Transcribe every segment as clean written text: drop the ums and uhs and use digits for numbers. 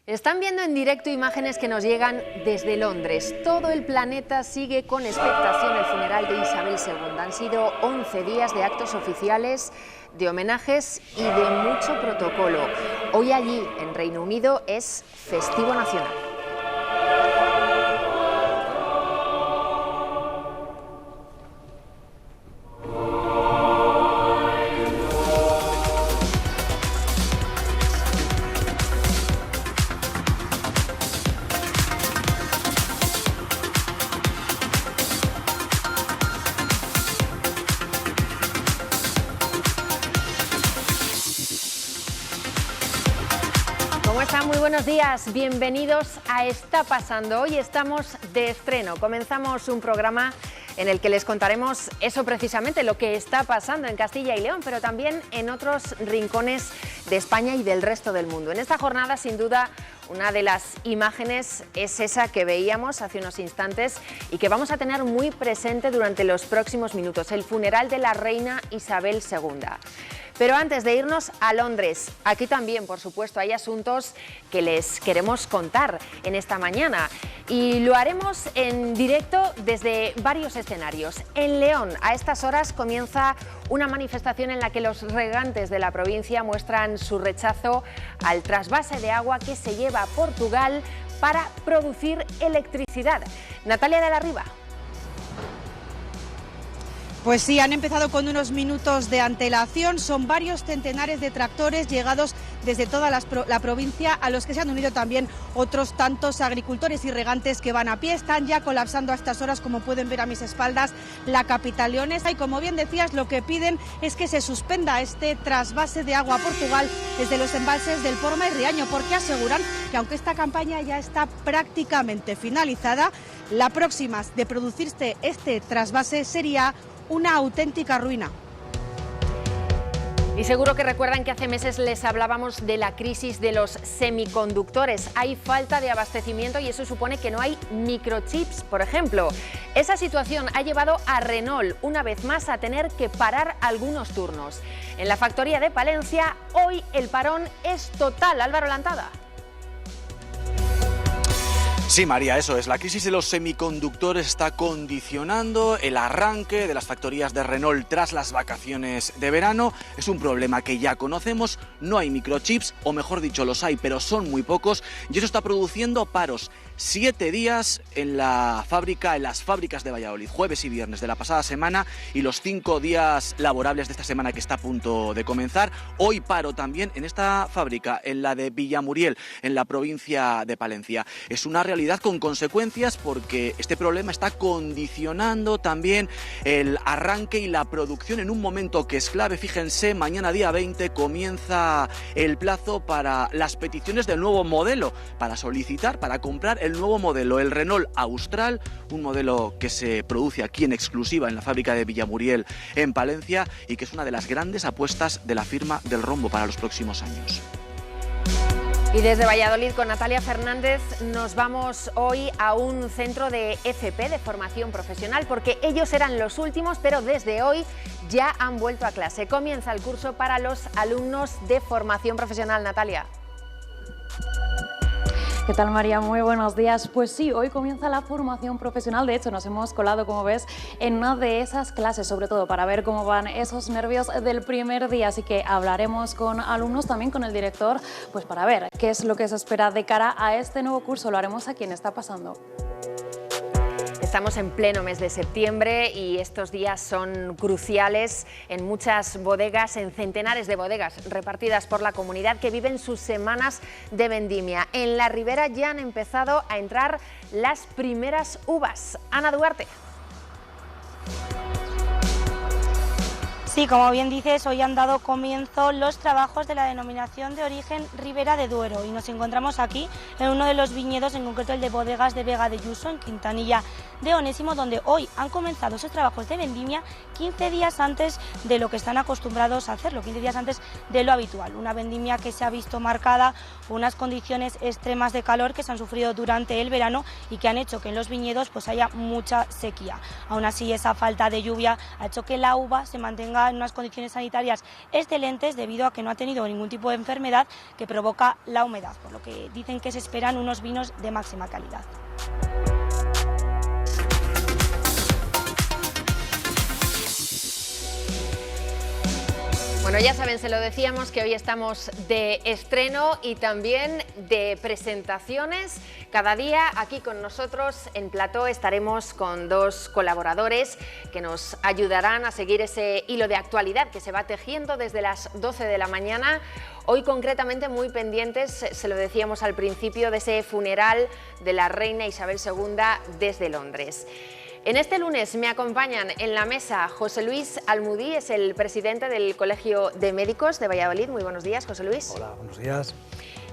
Están viendo en directo imágenes que nos llegan desde Londres. Todo el planeta sigue con expectación el funeral de Isabel II. Han sido 11 días de actos oficiales, de homenajes y de mucho protocolo. Hoy allí, en Reino Unido, es festivo nacional. ¿Cómo están? Muy buenos días, bienvenidos a Está Pasando. Hoy estamos de estreno, comenzamos un programa en el que les contaremos eso precisamente, lo que está pasando en Castilla y León, pero también en otros rincones de España y del resto del mundo. En esta jornada, sin duda, una de las imágenes es esa que veíamos hace unos instantes y que vamos a tener muy presente durante los próximos minutos, el funeral de la reina Isabel II. Pero antes de irnos a Londres, aquí también, por supuesto, hay asuntos que les queremos contar en esta mañana y lo haremos en directo desde varios escenarios. En León, a estas horas, comienza una manifestación en la que los regantes de la provincia muestran su rechazo al trasvase de agua que se lleva a Portugal para producir electricidad. Natalia de la Riva. Pues sí, han empezado con unos minutos de antelación, son varios centenares de tractores llegados desde toda la provincia, a los que se han unido también otros tantos agricultores y regantes que van a pie. Están ya colapsando a estas horas, como pueden ver a mis espaldas, la capital leonesa y, como bien decías, lo que piden es que se suspenda este trasvase de agua a Portugal desde los embalses del Porma y Riaño, porque aseguran que aunque esta campaña ya está prácticamente finalizada, la próxima de producirse este trasvase sería una auténtica ruina. Y seguro que recuerdan que hace meses les hablábamos de la crisis de los semiconductores. Hay falta de abastecimiento y eso supone que no hay microchips, por ejemplo. Esa situación ha llevado a Renault una vez más a tener que parar algunos turnos. En la factoría de Palencia, hoy el parón es total. Álvaro Lantada. Sí, María, eso es. La crisis de los semiconductores está condicionando el arranque de las factorías de Renault tras las vacaciones de verano. Es un problema que ya conocemos, no hay microchips, o mejor dicho, los hay, pero son muy pocos, y eso está produciendo paros. 7 días en las fábricas de Valladolid, jueves y viernes de la pasada semana y los 5 días laborables de esta semana que está a punto de comenzar. Hoy paro también en esta fábrica, en la de Villamuriel, en la provincia de Palencia. Es una realidad con consecuencias porque este problema está condicionando también el arranque y la producción en un momento que es clave. Fíjense, mañana día 20 comienza el plazo para las peticiones del nuevo modelo, para solicitar, para comprar el nuevo modelo, el Renault Austral, un modelo que se produce aquí en exclusiva en la fábrica de Villamuriel en Palencia y que es una de las grandes apuestas de la firma del Rombo para los próximos años. Y desde Valladolid con Natalia Fernández nos vamos hoy a un centro de FP, de formación profesional, porque ellos eran los últimos, pero desde hoy ya han vuelto a clase. Comienza el curso para los alumnos de formación profesional. Natalia. ¿Qué tal, María? Muy buenos días. Pues sí, hoy comienza la formación profesional. De hecho, nos hemos colado, como ves, en una de esas clases, sobre todo para ver cómo van esos nervios del primer día. Así que hablaremos con alumnos, también con el director, pues para ver qué es lo que se espera de cara a este nuevo curso. Lo haremos aquí en Está Pasando. Estamos en pleno mes de septiembre y estos días son cruciales en muchas bodegas, en centenares de bodegas repartidas por la comunidad que viven sus semanas de vendimia. En la Ribera ya han empezado a entrar las primeras uvas. Ana Duarte. Sí, como bien dices, hoy han dado comienzo los trabajos de la denominación de origen Ribera de Duero y nos encontramos aquí en uno de los viñedos, en concreto el de Bodegas de Vega de Yuso, en Quintanilla de Onésimo, donde hoy han comenzado esos trabajos de vendimia 15 días antes de lo que están acostumbrados a hacerlo, 15 días antes de lo habitual. Una vendimia que se ha visto marcada por unas condiciones extremas de calor que se han sufrido durante el verano y que han hecho que en los viñedos pues haya mucha sequía. Aún así, esa falta de lluvia ha hecho que la uva se mantenga está en unas condiciones sanitarias excelentes debido a que no ha tenido ningún tipo de enfermedad que provoca la humedad, por lo que dicen que se esperan unos vinos de máxima calidad. Bueno, ya saben, se lo decíamos que hoy estamos de estreno y también de presentaciones. Cada día aquí con nosotros en plató estaremos con dos colaboradores que nos ayudarán a seguir ese hilo de actualidad que se va tejiendo desde las 12 de la mañana. Hoy concretamente muy pendientes, se lo decíamos al principio, de ese funeral de la reina Isabel II desde Londres. En este lunes me acompañan en la mesa José Luis Almudí, es el presidente del Colegio de Médicos de Valladolid. Muy buenos días, José Luis. Hola, buenos días.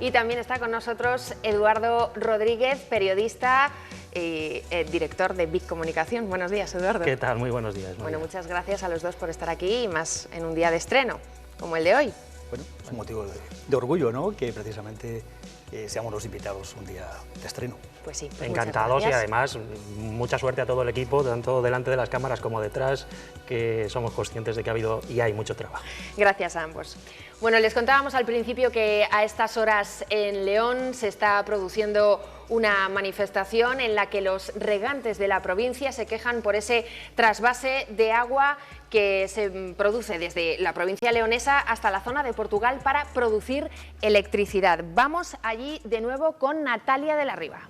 Y también está con nosotros Eduardo Rodríguez, periodista y director de Vic Comunicación. Buenos días, Eduardo. ¿Qué tal? Muy buenos días. Bueno, muchas gracias a los dos por estar aquí y más en un día de estreno, como el de hoy. Bueno, es un motivo de orgullo, ¿no?, que precisamente seamos los invitados un día de estreno. Pues sí, pues encantados y además mucha suerte a todo el equipo, tanto delante de las cámaras como detrás, que somos conscientes de que ha habido y hay mucho trabajo. Gracias a ambos. Bueno, les contábamos al principio que a estas horas en León se está produciendo una manifestación en la que los regantes de la provincia se quejan por ese trasvase de agua que se produce desde la provincia leonesa hasta la zona de Portugal para producir electricidad. Vamos allí de nuevo con Natalia de la Riva.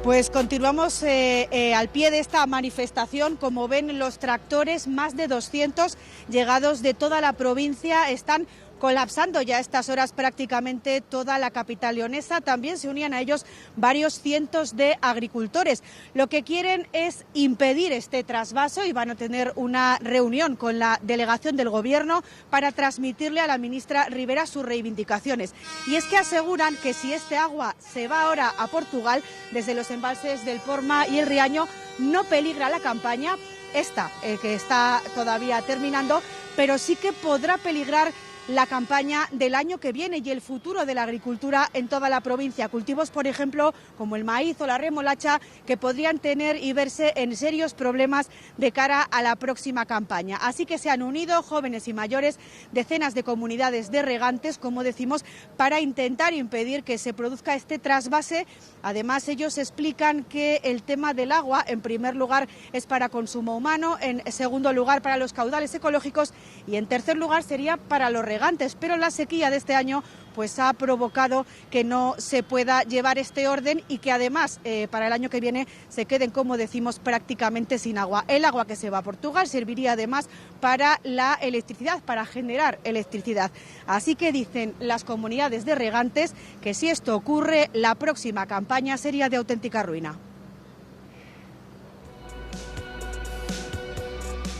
Pues continuamos al pie de esta manifestación. Como ven, los tractores, más de 200 llegados de toda la provincia, están colapsando ya a estas horas prácticamente toda la capital leonesa. También se unían a ellos varios cientos de agricultores. Lo que quieren es impedir este trasvaso y van a tener una reunión con la delegación del Gobierno para transmitirle a la ministra Ribera sus reivindicaciones. Y es que aseguran que si este agua se va ahora a Portugal, desde los embalses del Porma y el Riaño, no peligra la campaña, que está todavía terminando, pero sí que podrá peligrar la campaña del año que viene y el futuro de la agricultura en toda la provincia. Cultivos, por ejemplo, como el maíz o la remolacha, que podrían tener y verse en serios problemas de cara a la próxima campaña. Así que se han unido jóvenes y mayores, decenas de comunidades de regantes, como decimos, para intentar impedir que se produzca este trasvase. Además, ellos explican que el tema del agua, en primer lugar, es para consumo humano, en segundo lugar, para los caudales ecológicos y en tercer lugar sería para los regantes, pero la sequía de este año pues ha provocado que no se pueda llevar este orden y que además para el año que viene se queden, como decimos, prácticamente sin agua. El agua que se va a Portugal serviría además para la electricidad, para generar electricidad. Así que dicen las comunidades de regantes que si esto ocurre, la próxima campaña sería de auténtica ruina.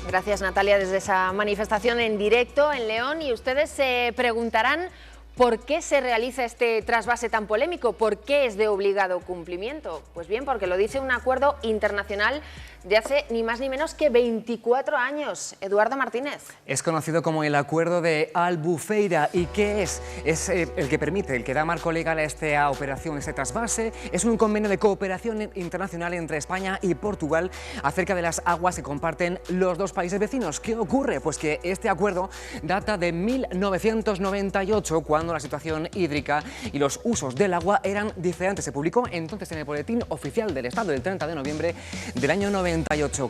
Gracias, Natalia, desde esa manifestación en directo en León. Y ustedes se preguntarán por qué se realiza este trasvase tan polémico, por qué es de obligado cumplimiento. Pues bien, porque lo dice un acuerdo internacional de hace ni más ni menos que 24 años. Eduardo Martínez. Es conocido como el Acuerdo de Albufeira. ¿Y qué es? Es el que permite, el que da marco legal a esta operación, este trasvase. Es un convenio de cooperación internacional entre España y Portugal acerca de las aguas que comparten los dos países vecinos. ¿Qué ocurre? Pues que este acuerdo data de 1998, cuando la situación hídrica y los usos del agua eran diferentes. Se publicó entonces en el Boletín Oficial del Estado el 30 de noviembre del año 98.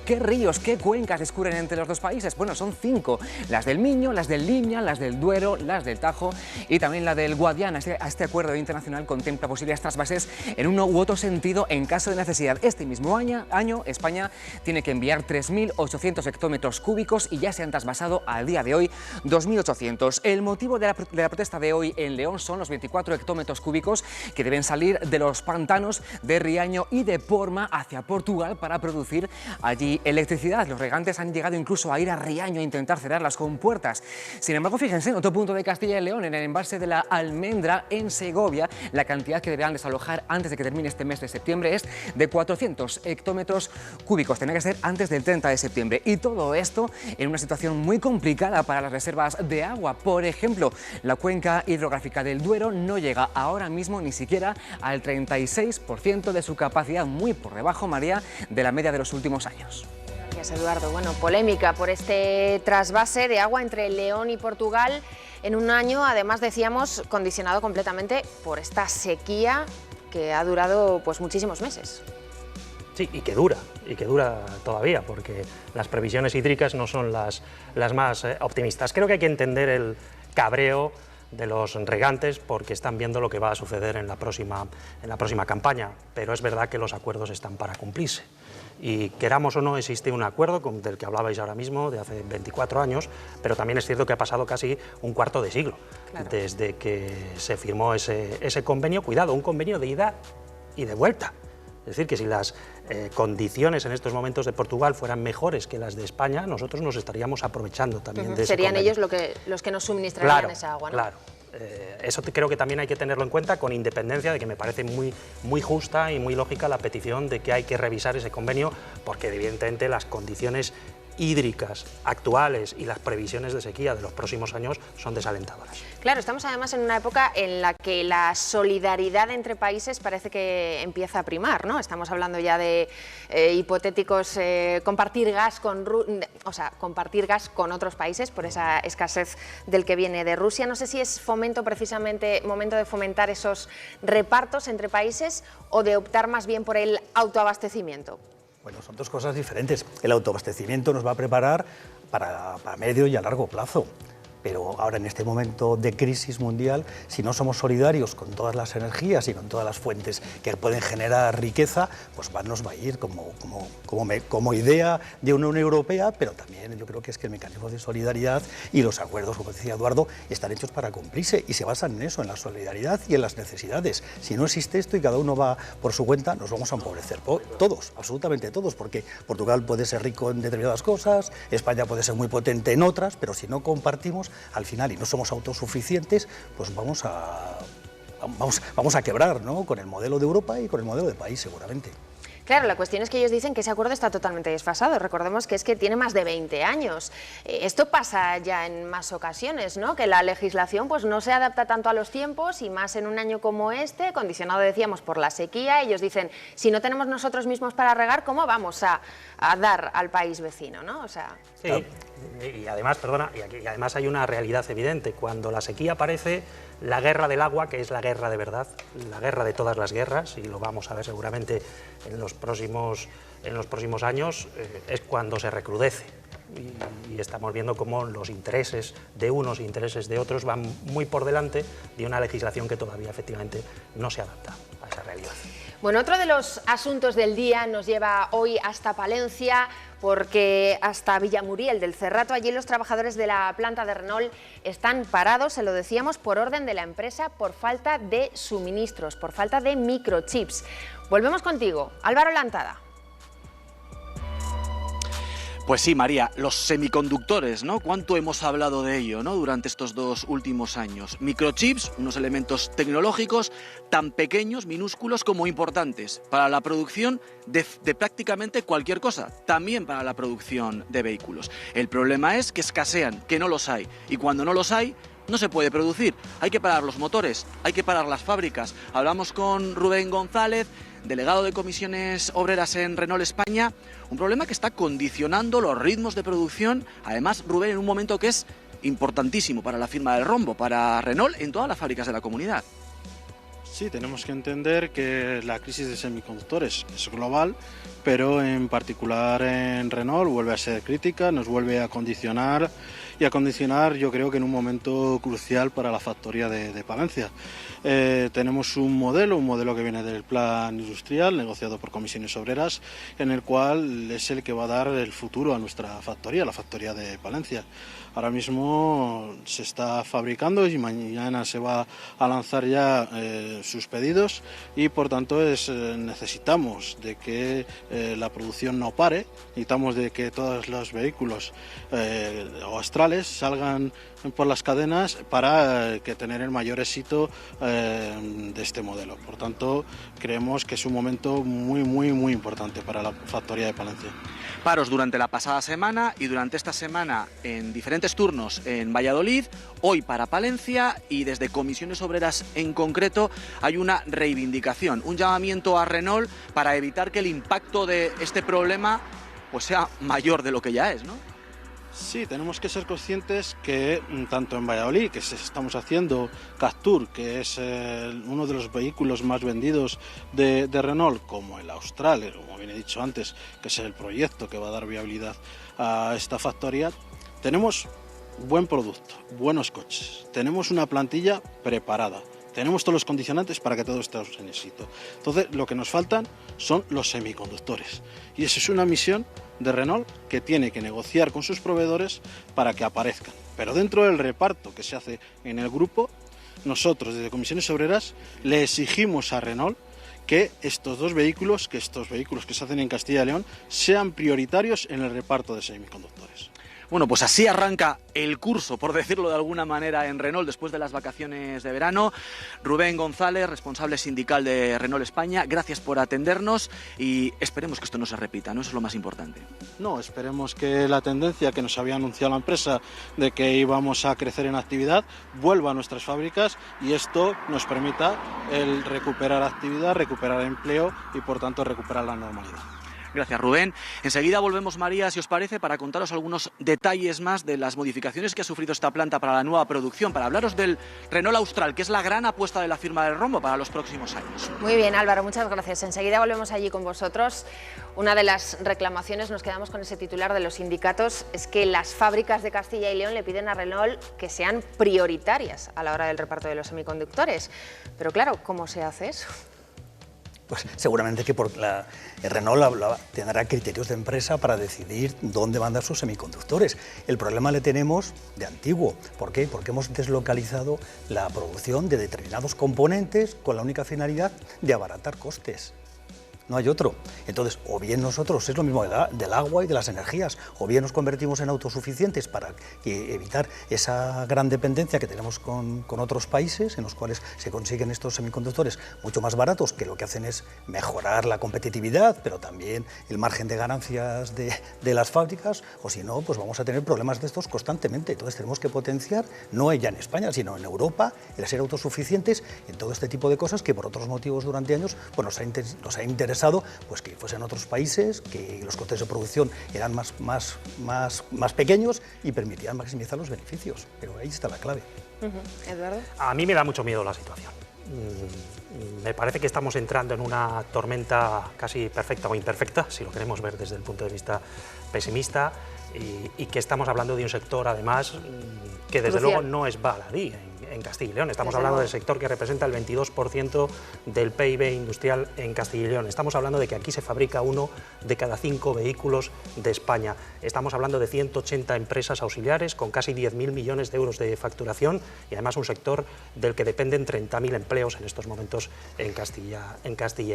¿Qué ríos, qué cuencas discurren entre los dos países? Bueno, son 5. Las del Miño, las del Limia, las del Duero, las del Tajo y también la del Guadiana. Este acuerdo internacional contempla posibles trasvases en uno u otro sentido en caso de necesidad. Este mismo año España tiene que enviar 3.800 hectómetros cúbicos y ya se han trasvasado al día de hoy 2.800. El motivo de la protesta de hoy en León son los 24 hectómetros cúbicos que deben salir de los pantanos de Riaño y de Porma hacia Portugal para producir allí electricidad. Los regantes han llegado incluso a ir a Riaño a intentar cerrar las compuertas. Sin embargo, fíjense, en otro punto de Castilla y León, en el embalse de la Almendra, en Segovia, la cantidad que deberán desalojar antes de que termine este mes de septiembre es de 400 hectómetros cúbicos. Tendrá que ser antes del 30 de septiembre. Y todo esto en una situación muy complicada para las reservas de agua. Por ejemplo, la cuenca hidrográfica del Duero no llega ahora mismo ni siquiera al 36% de su capacidad, muy por debajo, María, de la media de los últimos años. Gracias, Eduardo. Bueno, polémica por este trasvase de agua entre León y Portugal en un año, además decíamos, condicionado completamente por esta sequía que ha durado pues muchísimos meses. Sí, y que dura todavía, porque las previsiones hídricas no son las más optimistas. Creo que hay que entender el cabreo de los regantes porque están viendo lo que va a suceder en la próxima campaña, pero es verdad que los acuerdos están para cumplirse. Y queramos o no, existe un acuerdo del que hablabais ahora mismo, de hace 24 años, pero también es cierto que ha pasado casi un cuarto de siglo desde que se firmó ese convenio. Cuidado, un convenio de ida y de vuelta. Es decir, que si las condiciones en estos momentos de Portugal fueran mejores que las de España, nosotros nos estaríamos aprovechando también de ese Serían convenio. ellos los que nos suministrarían esa agua, ¿no? Claro. Eso creo que también hay que tenerlo en cuenta, con independencia de que me parece muy justa y muy lógica la petición de que hay que revisar ese convenio, porque evidentemente las condiciones hídricas actuales y las previsiones de sequía de los próximos años son desalentadoras. Claro, estamos además en una época en la que la solidaridad entre países parece que empieza a primar, ¿no? Estamos hablando ya de hipotéticos compartir gas con otros países por esa escasez del que viene de Rusia. No sé si es momento de fomentar esos repartos entre países o de optar más bien por el autoabastecimiento. Bueno, son dos cosas diferentes. El autoabastecimiento nos va a preparar para medio y a largo plazo. Pero ahora, en este momento de crisis mundial, si no somos solidarios con todas las energías y con todas las fuentes que pueden generar riqueza, pues nos va a ir como idea de una Unión Europea, pero también yo creo que es que el mecanismo de solidaridad y los acuerdos, como decía Eduardo, están hechos para cumplirse y se basan en eso, en la solidaridad y en las necesidades. Si no existe esto y cada uno va por su cuenta, nos vamos a empobrecer. Todos, absolutamente todos, porque Portugal puede ser rico en determinadas cosas, España puede ser muy potente en otras, pero si no compartimos, al final, y no somos autosuficientes, pues vamos a quebrar, ¿no?, con el modelo de Europa y con el modelo de país, seguramente. Claro, la cuestión es que ellos dicen que ese acuerdo está totalmente desfasado. Recordemos que es que tiene más de 20 años. Esto pasa ya en más ocasiones, ¿no?, que la legislación pues no se adapta tanto a los tiempos y más en un año como este, condicionado, decíamos, por la sequía. Ellos dicen, si no tenemos nosotros mismos para regar, ¿cómo vamos a dar al país vecino, ¿no? O sea... Sí, y además, y además hay una realidad evidente. Cuando la sequía aparece, la guerra del agua, que es la guerra de verdad, la guerra de todas las guerras, y lo vamos a ver seguramente en los próximos años, es cuando se recrudece. Y estamos viendo cómo los intereses de unos e intereses de otros van muy por delante de una legislación que todavía efectivamente no se adapta a esa realidad. Bueno, otro de los asuntos del día nos lleva hoy hasta Palencia, porque hasta Villamuriel del Cerrato, allí los trabajadores de la planta de Renault están parados, se lo decíamos, por orden de la empresa, por falta de suministros, por falta de microchips. Volvemos contigo, Álvaro Lantada. Pues sí, María, los semiconductores, ¿no? ¿Cuánto hemos hablado de ello, ¿no?, durante estos 2 últimos años? Microchips, unos elementos tecnológicos tan pequeños, minúsculos como importantes para la producción de prácticamente cualquier cosa, también para la producción de vehículos. El problema es que escasean, que no los hay, y cuando no los hay, no se puede producir. Hay que parar los motores, hay que parar las fábricas. Hablamos con Rubén González, delegado de comisiones obreras en Renault España, un problema que está condicionando los ritmos de producción, además, Rubén, en un momento que es importantísimo para la firma del rombo, para Renault en todas las fábricas de la comunidad. Sí, tenemos que entender que la crisis de semiconductores es global, pero en particular en Renault vuelve a ser crítica, nos vuelve a condicionar yo creo que en un momento crucial para la factoría de Palencia. Tenemos un modelo que viene del plan industrial negociado por comisiones obreras, en el cual es el que va a dar el futuro a nuestra factoría, la factoría de Palencia. Ahora mismo se está fabricando y mañana se va a lanzar ya sus pedidos y por tanto necesitamos de que la producción no pare, necesitamos de que todos los vehículos o astrales salgan por las cadenas para tener el mayor éxito de este modelo. Por tanto, creemos que es un momento muy importante para la factoría de Palencia. Paros durante la pasada semana y durante esta semana en diferentes turnos en Valladolid, hoy para Palencia, y desde comisiones obreras en concreto hay una reivindicación, un llamamiento a Renault para evitar que el impacto de este problema pues sea mayor de lo que ya es, ¿no? Sí, tenemos que ser conscientes que tanto en Valladolid, que estamos haciendo Captur, que es uno de los vehículos más vendidos de Renault, como el Austral, como bien he dicho antes, que es el proyecto que va a dar viabilidad a esta factoría, tenemos buen producto, buenos coches, tenemos una plantilla preparada, tenemos todos los condicionantes para que todo esté en éxito. Entonces, lo que nos faltan son los semiconductores. Y esa es una misión de Renault que tiene que negociar con sus proveedores para que aparezcan. Pero dentro del reparto que se hace en el grupo, nosotros desde Comisiones Obreras le exigimos a Renault que estos vehículos que se hacen en Castilla y León sean prioritarios en el reparto de semiconductores. Bueno, pues así arranca el curso, por decirlo de alguna manera, en Renault después de las vacaciones de verano. Rubén González, responsable sindical de Renault España, gracias por atendernos y esperemos que esto no se repita, ¿no? Eso es lo más importante. No, esperemos que la tendencia que nos había anunciado la empresa de que íbamos a crecer en actividad vuelva a nuestras fábricas y esto nos permita el recuperar actividad, recuperar empleo y por tanto recuperar la normalidad. Gracias, Rubén. Enseguida volvemos, María, si os parece, para contaros algunos detalles más de las modificaciones que ha sufrido esta planta para la nueva producción, para hablaros del Renault Austral, que es la gran apuesta de la firma del rombo para los próximos años. Muy bien, Álvaro, muchas gracias. Enseguida volvemos allí con vosotros. Una de las reclamaciones, nos quedamos con ese titular de los sindicatos, es que las fábricas de Castilla y León le piden a Renault que sean prioritarias a la hora del reparto de los semiconductores. Pero claro, ¿cómo se hace eso? Pues seguramente que Renault tendrá criterios de empresa para decidir dónde mandar sus semiconductores. El problema le tenemos de antiguo. ¿Por qué? Porque hemos deslocalizado la producción de determinados componentes con la única finalidad de abaratar costes. No hay otro. Entonces, o bien nosotros, es lo mismo del agua y de las energías, o bien nos convertimos en autosuficientes para evitar esa gran dependencia que tenemos con otros países en los cuales se consiguen estos semiconductores mucho más baratos, que lo que hacen es mejorar la competitividad, pero también el margen de ganancias de las fábricas, o si no, pues vamos a tener problemas de estos constantemente. Entonces tenemos que potenciar, no ya en España, sino en Europa, el ser autosuficientes en todo este tipo de cosas que por otros motivos durante años pues nos ha interesado pues que fuesen otros países, que los costes de producción eran más pequeños y permitían maximizar los beneficios. Pero ahí está la clave. Eduardo. A mí me da mucho miedo la situación. Me parece que estamos entrando en una tormenta casi perfecta o imperfecta, si lo queremos ver desde el punto de vista pesimista, y que estamos hablando de un sector, además, que desde luego no es baladí en Castilla y León. Estamos hablando del sector que representa el 22% del PIB industrial en Castilla y León. Estamos hablando de que aquí se fabrica 1 de cada 5 vehículos de España. Estamos hablando de 180 empresas auxiliares con casi 10.000 millones de euros de facturación y además un sector del que dependen 30.000 empleos en estos momentos en Castilla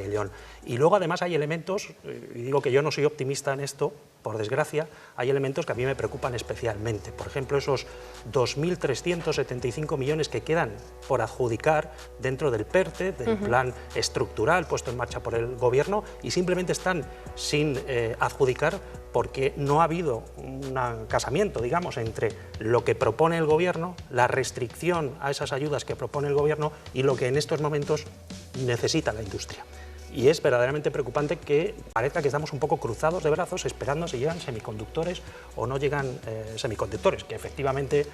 y León. Y luego además hay elementos, y digo que yo no soy optimista en esto, por desgracia, hay elementos que a mí me preocupan especialmente. Por ejemplo, esos 2.375 millones que quedan por adjudicar dentro del PERTE, del plan estructural puesto en marcha por el Gobierno, y simplemente están sin adjudicar porque no ha habido un casamiento, digamos, entre lo que propone el Gobierno, la restricción a esas ayudas que propone el Gobierno y lo que en estos momentos necesita la industria. Y es verdaderamente preocupante que parezca que estamos un poco cruzados de brazos esperando si llegan semiconductores o no llegan semiconductores, que efectivamente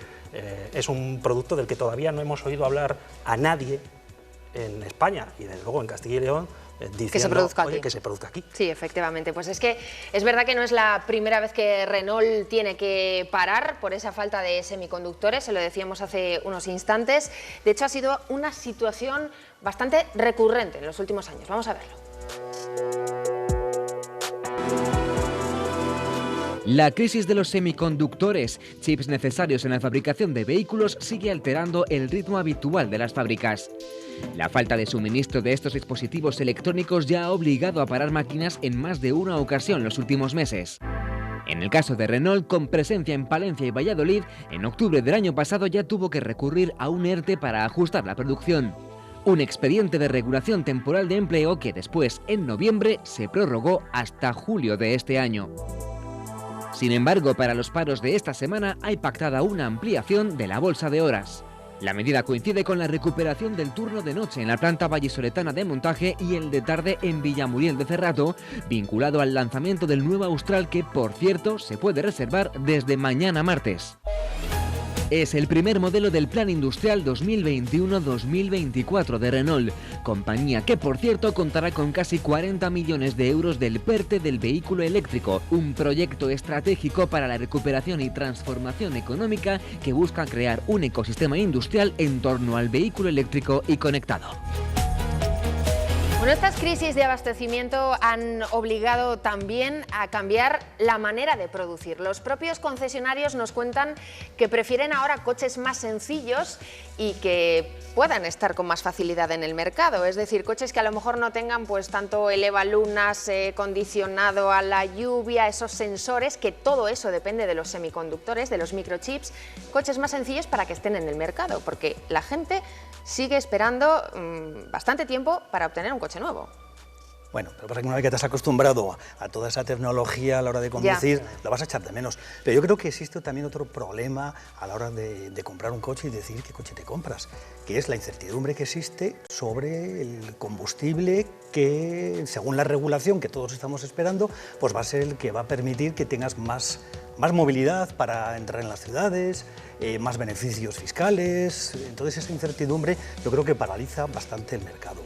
es un producto del que todavía no hemos oído hablar a nadie en España y desde luego en Castilla y León, diciendo que se produzca aquí. Que se produzca aquí. Sí, efectivamente. Pues es que es verdad que no es la primera vez que Renault tiene que parar por esa falta de semiconductores, se lo decíamos hace unos instantes. De hecho, ha sido una situación bastante recurrente en los últimos años. Vamos a verlo. La crisis de los semiconductores, chips necesarios en la fabricación de vehículos, sigue alterando el ritmo habitual de las fábricas. La falta de suministro de estos dispositivos electrónicos ya ha obligado a parar máquinas en más de una ocasión los últimos meses. En el caso de Renault, con presencia en Palencia y Valladolid, en octubre del año pasado ya tuvo que recurrir a un ERTE para ajustar la producción. Un expediente de regulación temporal de empleo que después, en noviembre, se prorrogó hasta julio de este año. Sin embargo, para los paros de esta semana hay pactada una ampliación de la bolsa de horas. La medida coincide con la recuperación del turno de noche en la planta vallisoletana de montaje y el de tarde en Villamuriel de Cerrato, vinculado al lanzamiento del nuevo Austral que, por cierto, se puede reservar desde mañana martes. Es el primer modelo del Plan Industrial 2021-2024 de Renault, compañía que, por cierto, contará con casi 40 millones de euros del PERTE del vehículo eléctrico, un proyecto estratégico para la recuperación y transformación económica que busca crear un ecosistema industrial en torno al vehículo eléctrico y conectado. Bueno, estas crisis de abastecimiento han obligado también a cambiar la manera de producir. Los propios concesionarios nos cuentan que prefieren ahora coches más sencillos y que puedan estar con más facilidad en el mercado, es decir, coches que a lo mejor no tengan pues tanto el evalunas condicionado a la lluvia, esos sensores, que todo eso depende de los semiconductores, de los microchips, coches más sencillos para que estén en el mercado, porque la gente sigue esperando bastante tiempo para obtener un coche nuevo. Bueno, pero pasa que una vez que te has acostumbrado a toda esa tecnología a la hora de conducir, la vas a echar de menos. Pero yo creo que existe también otro problema a la hora de comprar un coche y decidir qué coche te compras, que es la incertidumbre que existe sobre el combustible que, según la regulación que todos estamos esperando, pues va a ser el que va a permitir que tengas más movilidad para entrar en las ciudades, más beneficios fiscales. Entonces esa incertidumbre yo creo que paraliza bastante el mercado.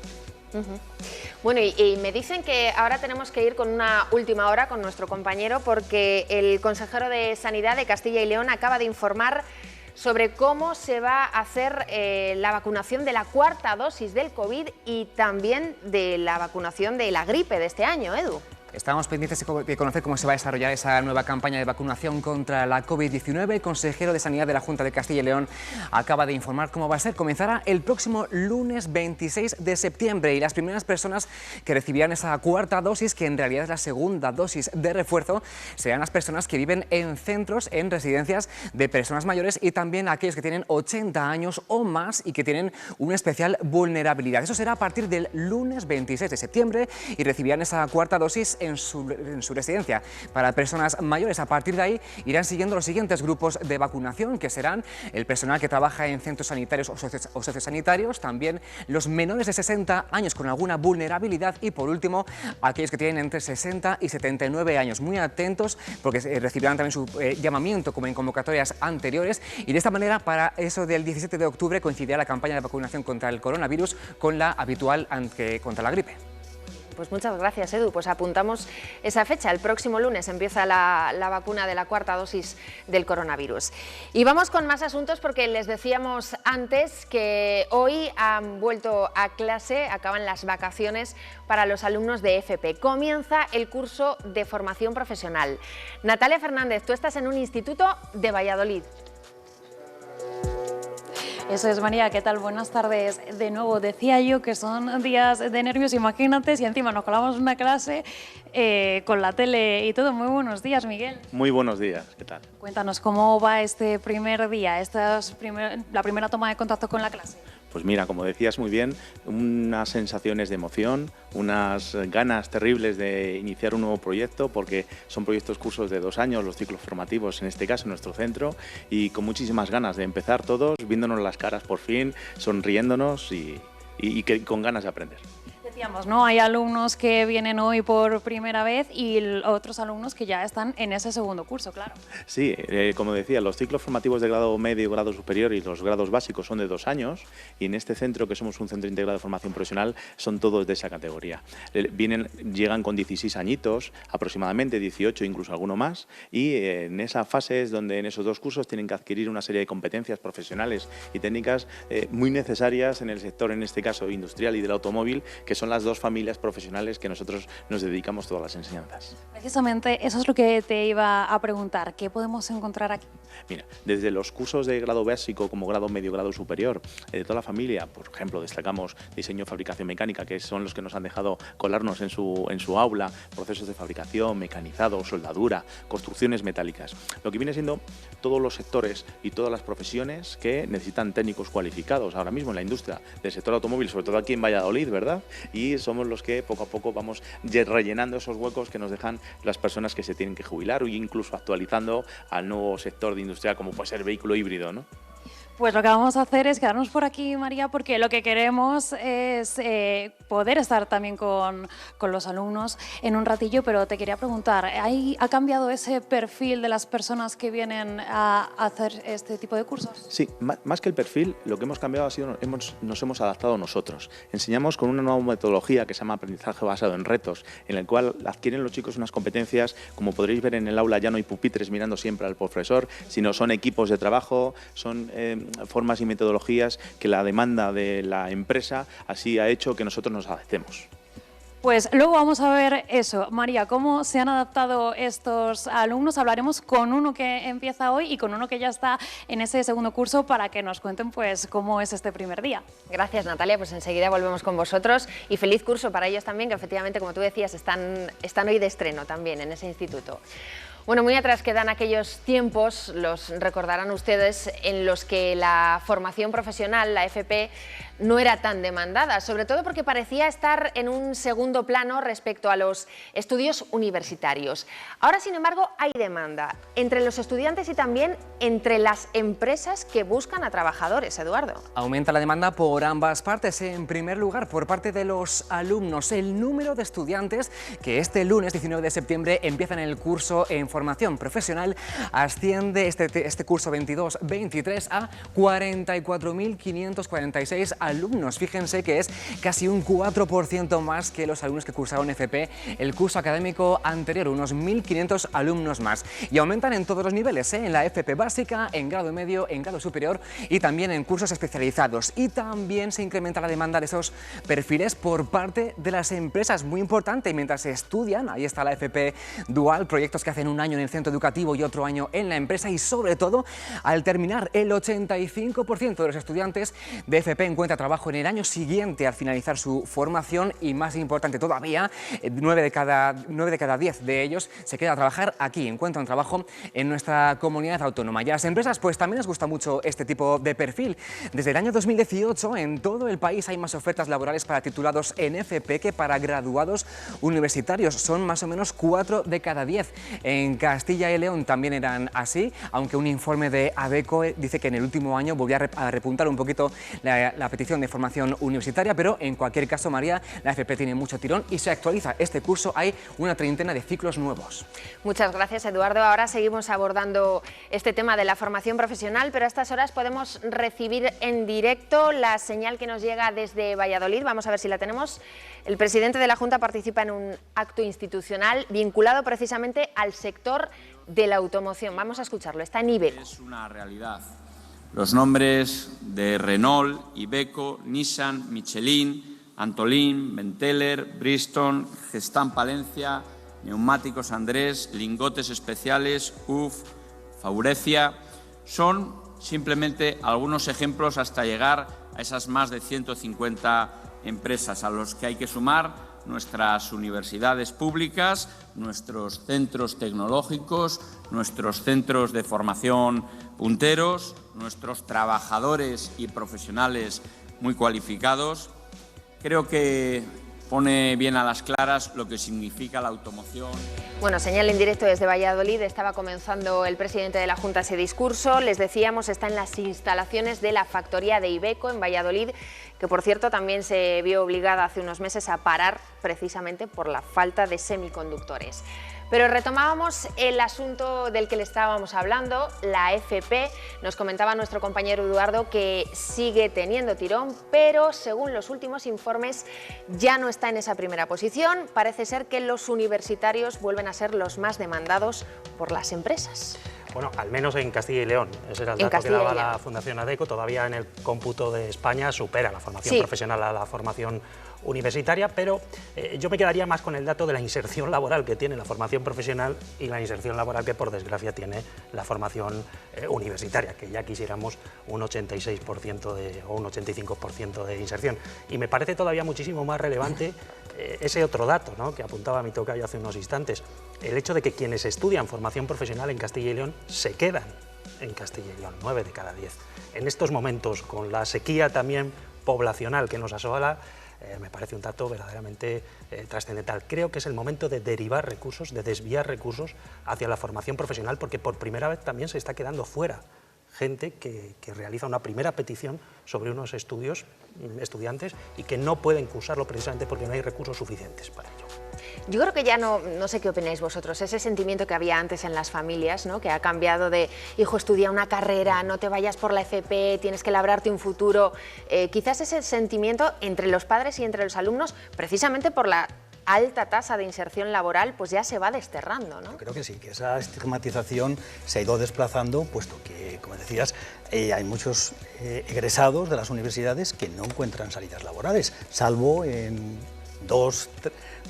Bueno, y me dicen que ahora tenemos que ir con una última hora con nuestro compañero porque el consejero de Sanidad de Castilla y León acaba de informar sobre cómo se va a hacer la vacunación de la cuarta dosis del COVID y también de la vacunación de la gripe de este año, Edu. Estamos pendientes de conocer cómo se va a desarrollar esa nueva campaña de vacunación contra la COVID-19. El consejero de Sanidad de la Junta de Castilla y León acaba de informar cómo va a ser. Comenzará el próximo lunes 26 de septiembre y las primeras personas que recibirán esa cuarta dosis, que en realidad es la segunda dosis de refuerzo, serán las personas que viven en centros, en residencias de personas mayores y también aquellos que tienen 80 años o más y que tienen una especial vulnerabilidad. Eso será a partir del lunes 26 de septiembre y recibirán esa cuarta dosis en su residencia. Para personas mayores, a partir de ahí irán siguiendo los siguientes grupos de vacunación, que serán el personal que trabaja en centros sanitarios o sociosanitarios, también los menores de 60 años con alguna vulnerabilidad y, por último, aquellos que tienen entre 60 y 79 años. Muy atentos porque recibirán también su llamamiento como en convocatorias anteriores y de esta manera, para eso del 17 de octubre, coincidirá la campaña de vacunación contra el coronavirus con la habitual contra la gripe. Pues muchas gracias, Edu. Pues apuntamos esa fecha. El próximo lunes empieza la vacuna de la cuarta dosis del coronavirus. Y vamos con más asuntos porque les decíamos antes que hoy han vuelto a clase, acaban las vacaciones para los alumnos de FP. Comienza el curso de formación profesional. Natalia Fernández, tú estás en un instituto de Valladolid. Eso es, María, ¿qué tal? Buenas tardes. De nuevo, decía yo que son días de nervios, imagínate, si encima nos colamos una clase con la tele y todo. Muy buenos días, Miguel. Muy buenos días, ¿qué tal? Cuéntanos, ¿cómo va este primer día, la primera toma de contacto con la clase? Pues mira, como decías muy bien, unas sensaciones de emoción, unas ganas terribles de iniciar un nuevo proyecto, porque son proyectos cursos de 2 años, los ciclos formativos, en este caso en nuestro centro, y con muchísimas ganas de empezar todos, viéndonos las caras por fin, sonriéndonos y con ganas de aprender. Decíamos, ¿no? Hay alumnos que vienen hoy por primera vez y otros alumnos que ya están en ese segundo curso, claro. Sí, como decía, los ciclos formativos de grado medio, grado superior y los grados básicos son de 2 años y en este centro, que somos un centro integrado de formación profesional, son todos de esa categoría. Llegan con 16 añitos, aproximadamente 18, incluso alguno más, y en esa fase es donde en esos 2 cursos tienen que adquirir una serie de competencias profesionales y técnicas muy necesarias en el sector, en este caso industrial y del automóvil, que son las 2 familias profesionales que nosotros nos dedicamos todas las enseñanzas. Precisamente eso es lo que te iba a preguntar. ¿Qué podemos encontrar aquí? Mira, desde los cursos de grado básico como grado medio, grado superior, de toda la familia, por ejemplo, destacamos diseño, fabricación mecánica, que son los que nos han dejado colarnos en su aula, procesos de fabricación, mecanizado, soldadura, construcciones metálicas. Lo que viene siendo todos los sectores y todas las profesiones que necesitan técnicos cualificados ahora mismo en la industria del sector automóvil, sobre todo aquí en Valladolid, ¿verdad? Y somos los que poco a poco vamos rellenando esos huecos que nos dejan las personas que se tienen que jubilar o incluso actualizando al nuevo sector de industria como puede ser el vehículo híbrido, ¿no? Pues lo que vamos a hacer es quedarnos por aquí, María, porque lo que queremos es poder estar también con los alumnos en un ratillo, pero te quería preguntar, ¿ha cambiado ese perfil de las personas que vienen a hacer este tipo de cursos? Sí, más que el perfil, lo que hemos cambiado ha sido nos hemos adaptado nosotros. Enseñamos con una nueva metodología que se llama aprendizaje basado en retos, en el cual adquieren los chicos unas competencias, como podréis ver en el aula ya no hay pupitres mirando siempre al profesor, sino son equipos de trabajo, son formas y metodologías que la demanda de la empresa así ha hecho que nosotros nos adaptemos. Pues luego vamos a ver eso. María, ¿cómo se han adaptado estos alumnos? Hablaremos con uno que empieza hoy y con uno que ya está en ese segundo curso para que nos cuenten pues cómo es este primer día. Gracias, Natalia. Pues enseguida volvemos con vosotros y feliz curso para ellos también, que efectivamente, como tú decías, están hoy de estreno también en ese instituto. Bueno, muy atrás quedan aquellos tiempos, los recordarán ustedes, en los que la formación profesional, la FP, no era tan demandada, sobre todo porque parecía estar en un segundo plano respecto a los estudios universitarios. Ahora, sin embargo, hay demanda entre los estudiantes y también entre las empresas que buscan a trabajadores, Eduardo. Aumenta la demanda por ambas partes. En primer lugar, por parte de los alumnos, el número de estudiantes que este lunes 19 de septiembre empiezan el curso en formación profesional asciende este curso 22-23 a 44.546 alumnos. Fíjense que es casi un 4% más que los alumnos que cursaron FP el curso académico anterior, unos 1.500 alumnos más. Y aumentan en todos los niveles, en la FP básica, en grado medio, en grado superior y también en cursos especializados. Y también se incrementa la demanda de esos perfiles por parte de las empresas, muy importante. Mientras se estudian, ahí está la FP dual, proyectos que hacen un año en el centro educativo y otro año en la empresa, y sobre todo, al terminar, el 85% de los estudiantes de FP encuentra trabajo en el año siguiente al finalizar su formación, y más importante todavía, 9 de cada 10 de ellos se quedan a trabajar aquí, encuentran trabajo en nuestra comunidad autónoma. Y a las empresas pues también les gusta mucho este tipo de perfil. Desde el año 2018 en todo el país hay más ofertas laborales para titulados en FP que para graduados universitarios. Son más o menos 4 de cada 10. En Castilla y León también eran así, aunque un informe de ADECO dice que en el último año volvió a repuntar un poquito la petición de formación universitaria, pero en cualquier caso, María, la FP tiene mucho tirón y se actualiza. Este curso hay una treintena de ciclos nuevos. Muchas gracias, Eduardo. Ahora seguimos abordando este tema de la formación profesional, pero a estas horas podemos recibir en directo la señal que nos llega desde Valladolid. Vamos a ver si la tenemos. El presidente de la Junta participa en un acto institucional vinculado precisamente al sector de la automoción. Vamos a escucharlo. Está en Iveco. Es una realidad. Los nombres de Renault, Iveco, Nissan, Michelin, Antolin, Benteler, Bridgestone, Gestamp Palencia, Neumáticos Andrés, Lingotes Especiales, UF, Faurecia, son simplemente algunos ejemplos hasta llegar a esas más de 150 empresas a los que hay que sumar nuestras universidades públicas, nuestros centros tecnológicos, nuestros centros de formación punteros, nuestros trabajadores y profesionales muy cualificados. Creo que pone bien a las claras lo que significa la automoción. Bueno, señal en directo desde Valladolid. Estaba comenzando el presidente de la Junta ese discurso. Les decíamos, está en las instalaciones de la factoría de Iveco en Valladolid, que por cierto también se vio obligada hace unos meses a parar precisamente por la falta de semiconductores. Pero retomábamos el asunto del que le estábamos hablando, la FP. Nos comentaba nuestro compañero Eduardo que sigue teniendo tirón, pero según los últimos informes ya no está en esa primera posición. Parece ser que los universitarios vuelven a ser los más demandados por las empresas. Bueno, al menos en Castilla y León. Ese era el dato que daba la Fundación ADECO. Todavía en el cómputo de España supera la formación profesional a la formación universitaria, pero yo me quedaría más con el dato de la inserción laboral que tiene la formación profesional y la inserción laboral que, por desgracia, tiene la formación universitaria, que ya quisiéramos un 86% o un 85% de inserción. Y me parece todavía muchísimo más relevante ese otro dato, ¿no?, que apuntaba mi tocayo hace unos instantes, el hecho de que quienes estudian formación profesional en Castilla y León se quedan en Castilla y León, 9 de cada 10. En estos momentos, con la sequía también poblacional que nos asola, me parece un dato verdaderamente trascendental. Creo que es el momento de derivar recursos, de desviar recursos hacia la formación profesional, porque por primera vez también se está quedando fuera gente que realiza una primera petición sobre unos estudiantes y que no pueden cursarlo precisamente porque no hay recursos suficientes para ello. Yo creo que ya no sé qué opináis vosotros, ese sentimiento que había antes en las familias, ¿no? Que ha cambiado de, hijo, estudia una carrera, no te vayas por la FP, tienes que labrarte un futuro. Quizás ese sentimiento entre los padres y entre los alumnos, precisamente por la alta tasa de inserción laboral, pues ya se va desterrando, ¿no? Yo creo que sí, que esa estigmatización se ha ido desplazando, puesto que, como decías, hay muchos egresados de las universidades que no encuentran salidas laborales, salvo en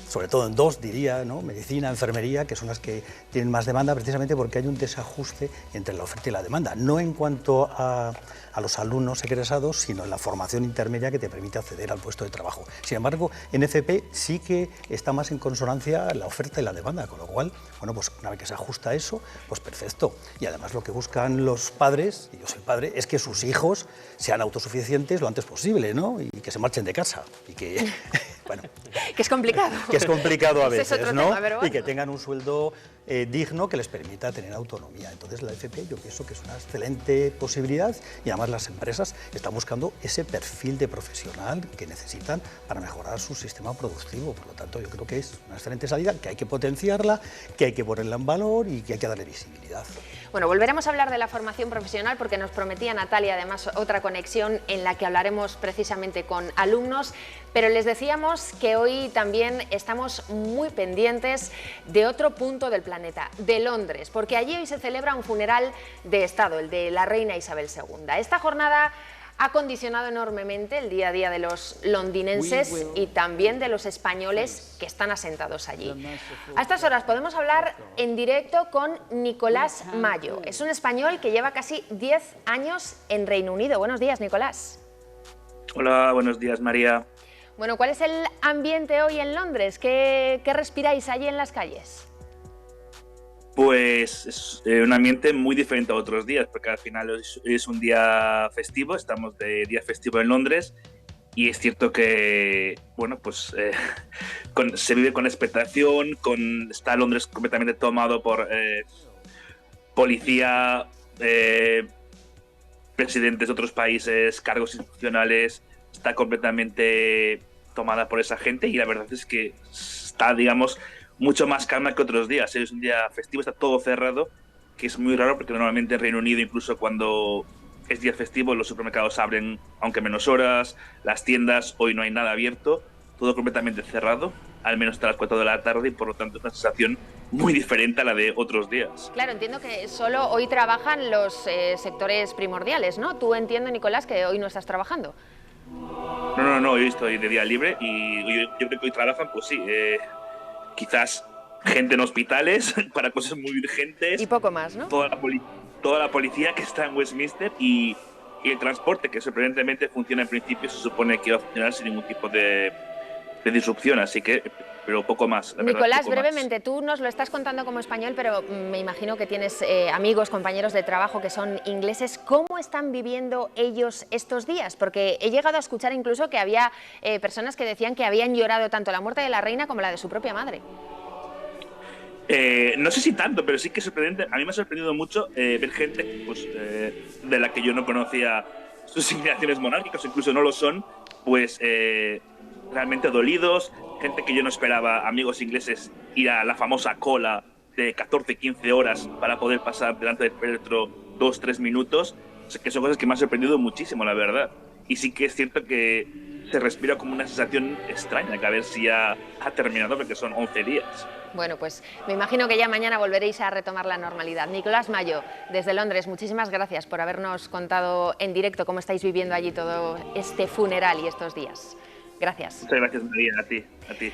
sobre todo en dos, diría, ¿no? Medicina, enfermería, que son las que tienen más demanda, precisamente porque hay un desajuste entre la oferta y la demanda, no en cuanto a los alumnos egresados, sino en la formación intermedia que te permite acceder al puesto de trabajo. Sin embargo, en FP sí que está más en consonancia la oferta y la demanda, con lo cual, bueno, pues una vez que se ajusta eso, pues perfecto. Y además lo que buscan los padres, y yo soy padre, es que sus hijos sean autosuficientes lo antes posible, ¿no? Y que se marchen de casa, y que, bueno... Que es complicado. Que es complicado a veces, es otro ¿no? tema, pero bueno. Y que tengan un sueldo digno que les permita tener autonomía. Entonces la FP yo pienso que es una excelente posibilidad y además las empresas están buscando ese perfil de profesional que necesitan para mejorar su sistema productivo. Por lo tanto, yo creo que es una excelente salida, que hay que potenciarla, que hay que ponerla en valor y que hay que darle visibilidad. Bueno, volveremos a hablar de la formación profesional porque nos prometía Natalia además otra conexión en la que hablaremos precisamente con alumnos, pero les decíamos que hoy también estamos muy pendientes de otro punto del planeta, de Londres, porque allí hoy se celebra un funeral de Estado, el de la reina Isabel II. Esta jornada ha condicionado enormemente el día a día de los londinenses y también de los españoles que están asentados allí. A estas horas podemos hablar en directo con Nicolás Mayo. Es un español que lleva casi 10 años en Reino Unido. Buenos días, Nicolás. Hola, buenos días, María. Bueno, ¿cuál es el ambiente hoy en Londres? ¿Qué respiráis allí en las calles? Pues es un ambiente muy diferente a otros días, porque al final es un día festivo, estamos de día festivo en Londres y es cierto que, bueno, pues se vive con expectación, está Londres completamente tomado por policía, presidentes de otros países, cargos institucionales, está completamente tomada por esa gente y la verdad es que está, digamos, mucho más calma que otros días. Es un día festivo, está todo cerrado, que es muy raro porque normalmente en Reino Unido, incluso cuando es día festivo, los supermercados abren aunque menos horas, las tiendas, hoy no hay nada abierto, todo completamente cerrado, al menos hasta las 4 de la tarde y por lo tanto es una sensación muy diferente a la de otros días. Claro, entiendo que solo hoy trabajan los sectores primordiales, ¿no? Tú entiendo, Nicolás, que hoy no estás trabajando. No, hoy estoy de día libre y yo creo que hoy trabajan, pues sí, quizás gente en hospitales para cosas muy urgentes. Y poco más, ¿no? Toda la policía que está en Westminster y el transporte, que sorprendentemente funciona en principio, se supone que va a funcionar sin ningún tipo de disrupción, así que, pero poco más. Nicolás, brevemente, tú nos lo estás contando como español, pero me imagino que tienes amigos, compañeros de trabajo que son ingleses. ¿Cómo están viviendo ellos estos días? Porque he llegado a escuchar incluso que había personas que decían que habían llorado tanto la muerte de la reina como la de su propia madre. No sé si tanto, pero sí que es sorprendente. A mí me ha sorprendido mucho ver gente pues, de la que yo no conocía sus inclinaciones monárquicas, incluso no lo son, pues realmente dolidos, gente que yo no esperaba, amigos ingleses, ir a la famosa cola de 14-15 horas para poder pasar delante del féretro 2-3 minutos, o sea, que son cosas que me han sorprendido muchísimo, la verdad. Y sí que es cierto que se respira como una sensación extraña, que a ver si ya ha terminado, porque son 11 días. Bueno, pues me imagino que ya mañana volveréis a retomar la normalidad. Nicolás Mayo, desde Londres, muchísimas gracias por habernos contado en directo cómo estáis viviendo allí todo este funeral y estos días. Gracias. Muchas gracias, María, a ti.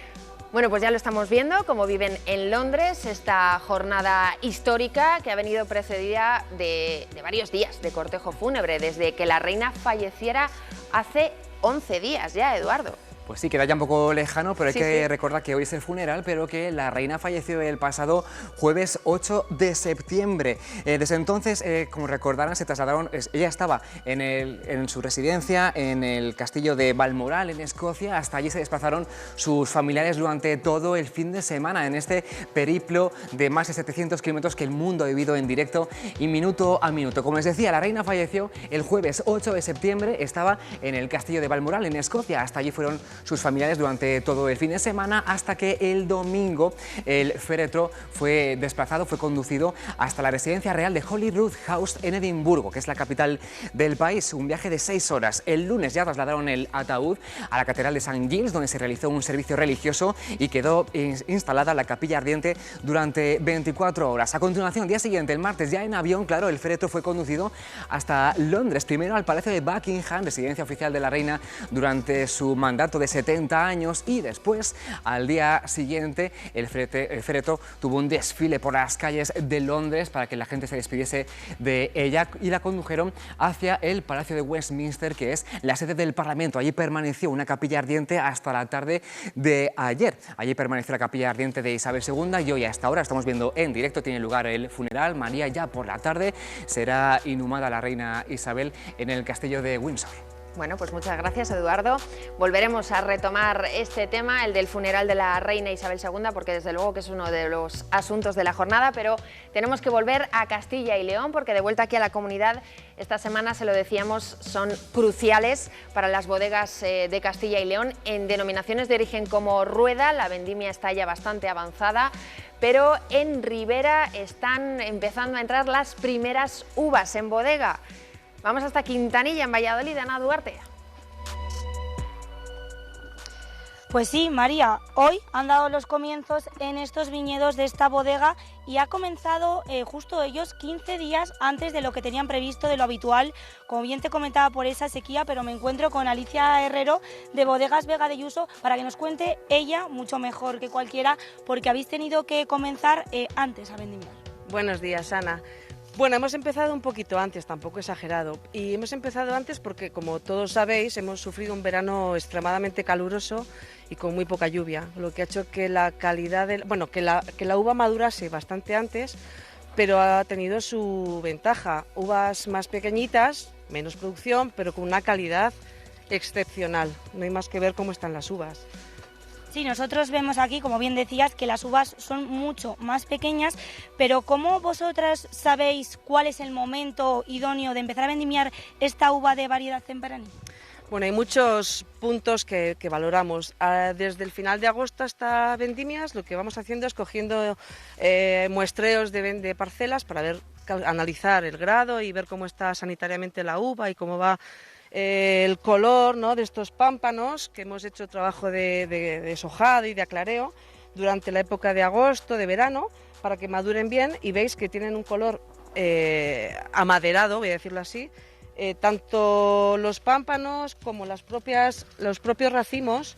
Bueno, pues ya lo estamos viendo, cómo viven en Londres esta jornada histórica que ha venido precedida de varios días de cortejo fúnebre, desde que la reina falleciera hace 11 días ya, Eduardo. Pues sí, queda ya un poco lejano, pero hay Sí, que sí. recordar que hoy es el funeral, pero que la reina falleció el pasado jueves 8 de septiembre. Desde entonces, como recordarán, se trasladaron, ella estaba en su residencia en el castillo de Balmoral, en Escocia. Hasta allí se desplazaron sus familiares durante todo el fin de semana, en este periplo de más de 700 kilómetros que el mundo ha vivido en directo y minuto a minuto. Como les decía, la reina falleció el jueves 8 de septiembre, estaba en el castillo de Balmoral, en Escocia. Hasta allí fueron sus familiares durante todo el fin de semana, hasta que el domingo el féretro fue desplazado, fue conducido hasta la residencia real de Holyrood House en Edimburgo, que es la capital del país. Un viaje de 6 horas. El lunes ya trasladaron el ataúd a la catedral de St. Giles, donde se realizó un servicio religioso y quedó instalada la capilla ardiente durante 24 horas. A continuación, día siguiente, el martes, ya en avión, claro, el féretro fue conducido hasta Londres, primero al Palacio de Buckingham, residencia oficial de la reina durante su mandato de 70 años, y después, al día siguiente, el féretro tuvo un desfile por las calles de Londres para que la gente se despidiese de ella, y la condujeron hacia el Palacio de Westminster, que es la sede del Parlamento. Allí permaneció una capilla ardiente hasta la tarde de ayer. Allí permaneció la capilla ardiente de Isabel II, y hoy, hasta ahora, estamos viendo en directo, tiene lugar el funeral. María, ya por la tarde será inhumada la reina Isabel en el castillo de Windsor. Bueno, pues muchas gracias, Eduardo. Volveremos a retomar este tema, el del funeral de la reina Isabel II, porque desde luego que es uno de los asuntos de la jornada, pero tenemos que volver a Castilla y León, porque de vuelta aquí a la comunidad, esta semana, se lo decíamos, son cruciales para las bodegas de Castilla y León en denominaciones de origen como Rueda. La vendimia está ya bastante avanzada, pero en Ribera están empezando a entrar las primeras uvas en bodega. Vamos hasta Quintanilla, en Valladolid, Ana Duarte. Pues sí, María, hoy han dado los comienzos en estos viñedos de esta bodega y ha comenzado justo ellos 15 días antes de lo que tenían previsto, de lo habitual, como bien te comentaba, por esa sequía, pero me encuentro con Alicia Herrero de Bodegas Vega de Yuso para que nos cuente ella, mucho mejor que cualquiera, porque habéis tenido que comenzar antes a vendimiar. Buenos días, Ana. Bueno, hemos empezado un poquito antes, tampoco exagerado, y hemos empezado antes porque, como todos sabéis, hemos sufrido un verano extremadamente caluroso y con muy poca lluvia, lo que ha hecho que la calidad, que la uva madurase bastante antes, pero ha tenido su ventaja. Uvas más pequeñitas, menos producción, pero con una calidad excepcional. No hay más que ver cómo están las uvas. Sí, nosotros vemos aquí, como bien decías, que las uvas son mucho más pequeñas, pero ¿cómo vosotras sabéis cuál es el momento idóneo de empezar a vendimiar esta uva de variedad tempranil? Bueno, hay muchos puntos que valoramos. Desde el final de agosto hasta vendimias, lo que vamos haciendo es cogiendo muestreos de parcelas para analizar el grado y ver cómo está sanitariamente la uva y cómo va el color, ¿no?, de estos pámpanos, que hemos hecho trabajo de deshojado y de aclareo durante la época de agosto, de verano, para que maduren bien, y veis que tienen un color amaderado, voy a decirlo así. Tanto los pámpanos como los propios racimos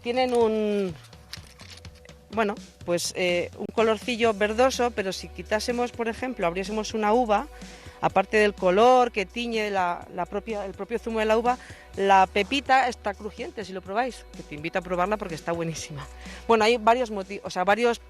tienen un colorcillo verdoso, pero si quitásemos, por ejemplo, abriésemos una uva, aparte del color que tiñe el propio zumo de la uva, la pepita está crujiente, si lo probáis, que te invito a probarla porque está buenísima. Bueno, hay varios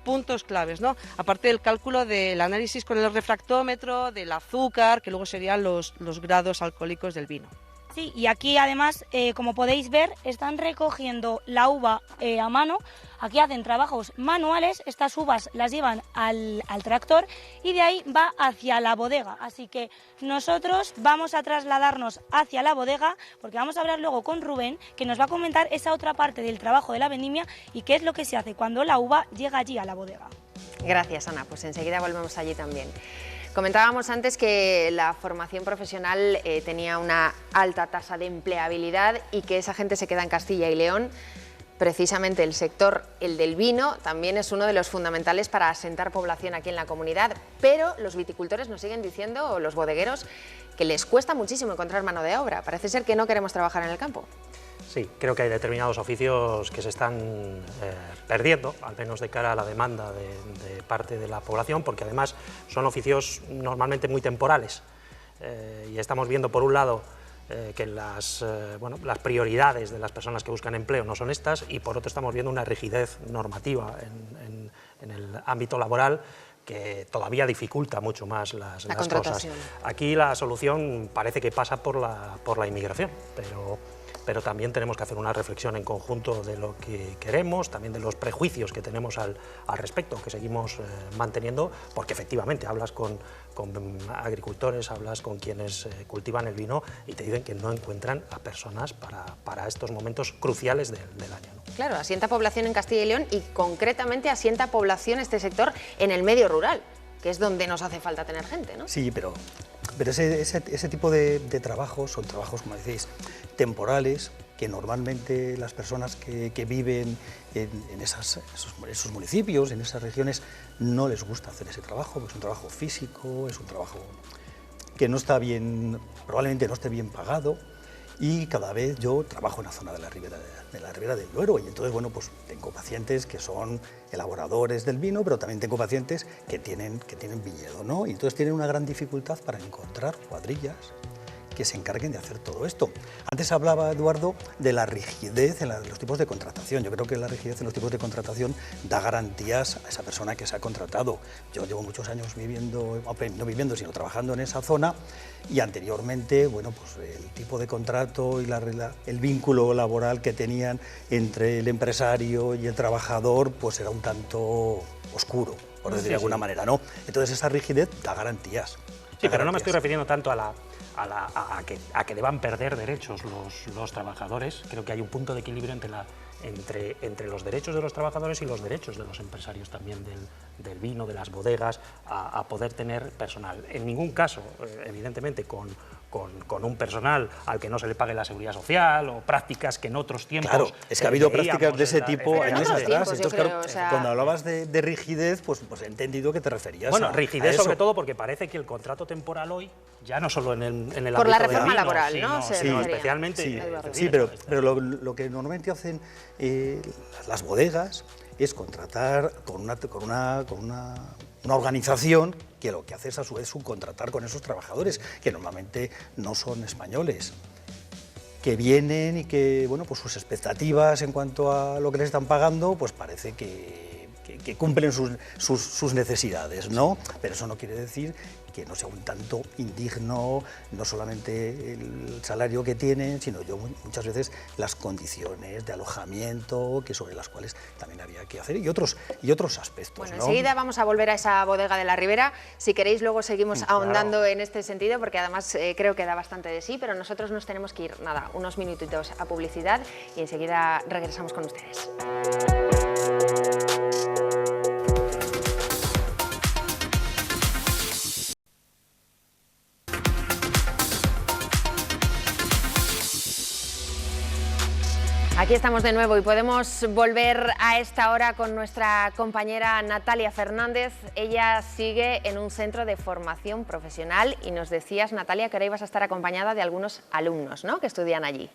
puntos claves, ¿no? Aparte del cálculo del análisis con el refractómetro, del azúcar, que luego serían los grados alcohólicos del vino. Sí, y aquí además, como podéis ver, están recogiendo la uva a mano. Aquí hacen trabajos manuales, estas uvas las llevan al tractor y de ahí va hacia la bodega. Así que nosotros vamos a trasladarnos hacia la bodega porque vamos a hablar luego con Rubén, que nos va a comentar esa otra parte del trabajo de la vendimia y qué es lo que se hace cuando la uva llega allí a la bodega. Gracias, Ana. Pues enseguida volvemos allí también. Comentábamos antes que la formación profesional tenía una alta tasa de empleabilidad y que esa gente se queda en Castilla y León. Precisamente el sector, el del vino, también es uno de los fundamentales para asentar población aquí en la comunidad, pero los viticultores nos siguen diciendo, o los bodegueros, que les cuesta muchísimo encontrar mano de obra. Parece ser que no queremos trabajar en el campo. Sí, creo que hay determinados oficios que se están perdiendo, al menos de cara a la demanda de parte de la población, porque además son oficios normalmente muy temporales. Y estamos viendo, por un lado, que las prioridades de las personas que buscan empleo no son estas, y por otro estamos viendo una rigidez normativa en el ámbito laboral que todavía dificulta mucho más las cosas. Aquí la solución parece que pasa por la inmigración, pero también tenemos que hacer una reflexión en conjunto de lo que queremos, también de los prejuicios que tenemos al respecto, que seguimos manteniendo, porque efectivamente hablas con agricultores, hablas con quienes cultivan el vino y te dicen que no encuentran a personas para estos momentos cruciales del año, ¿no? Claro, asienta población en Castilla y León y concretamente asienta población este sector en el medio rural, que es donde nos hace falta tener gente, ¿no? Sí, pero ese tipo de trabajos son trabajos, como decís, temporales, que normalmente las personas que viven en esos municipios, en esas regiones, no les gusta hacer ese trabajo, porque es un trabajo físico, es un trabajo que no está bien, probablemente no esté bien pagado, y cada vez yo trabajo en la zona de la Ribera del Duero, y entonces, bueno, pues tengo pacientes que son elaboradores del vino, pero también tengo pacientes que tienen viñedo, ¿no? Y entonces tienen una gran dificultad para encontrar cuadrillas que se encarguen de hacer todo esto. Antes hablaba, Eduardo, de la rigidez en los tipos de contratación. Yo creo que la rigidez en los tipos de contratación da garantías a esa persona que se ha contratado. Yo llevo muchos años no trabajando en esa zona, y anteriormente, bueno, pues el tipo de contrato y el vínculo laboral que tenían entre el empresario y el trabajador, pues era un tanto oscuro, por decir de alguna manera, ¿no? Entonces esa rigidez da garantías. Sí, pero no me estoy refiriendo tanto a que deban perder derechos los trabajadores. Creo que hay un punto de equilibrio entre los derechos de los trabajadores y los derechos de los empresarios también del vino, de las bodegas, a poder tener personal. En ningún caso, evidentemente, con un personal al que no se le pague la seguridad social, o prácticas que en otros tiempos... Claro, es que ha habido prácticas de ese tipo años atrás. Entonces, claro, cuando hablabas de rigidez, pues he entendido que te referías a rigidez eso. sobre todo porque parece que el contrato temporal hoy, ya no solo en el ámbito por la reforma del vino, laboral, ¿no? sino especialmente... Sí, pero lo que normalmente hacen las bodegas es contratar con una organización que lo que hace es a su vez subcontratar con esos trabajadores, que normalmente no son españoles, que vienen y que, bueno, pues sus expectativas en cuanto a lo que les están pagando, pues parece que cumplen sus necesidades, ¿no? Pero eso no quiere decir que no sea un tanto indigno, no solamente el salario que tienen, sino muchas veces las condiciones de alojamiento, sobre las cuales también había que hacer, y otros aspectos. Bueno, ¿no? enseguida vamos a volver a esa bodega de la Ribera. Si queréis, luego seguimos ahondando en este sentido, porque además creo que da bastante de sí, pero nosotros nos tenemos que ir, unos minutitos a publicidad, y enseguida regresamos con ustedes. Aquí estamos de nuevo y podemos volver a esta hora con nuestra compañera Natalia Fernández. Ella sigue en un centro de formación profesional y nos decías, Natalia, que ahora ibas a estar acompañada de algunos alumnos, ¿no?, que estudian allí.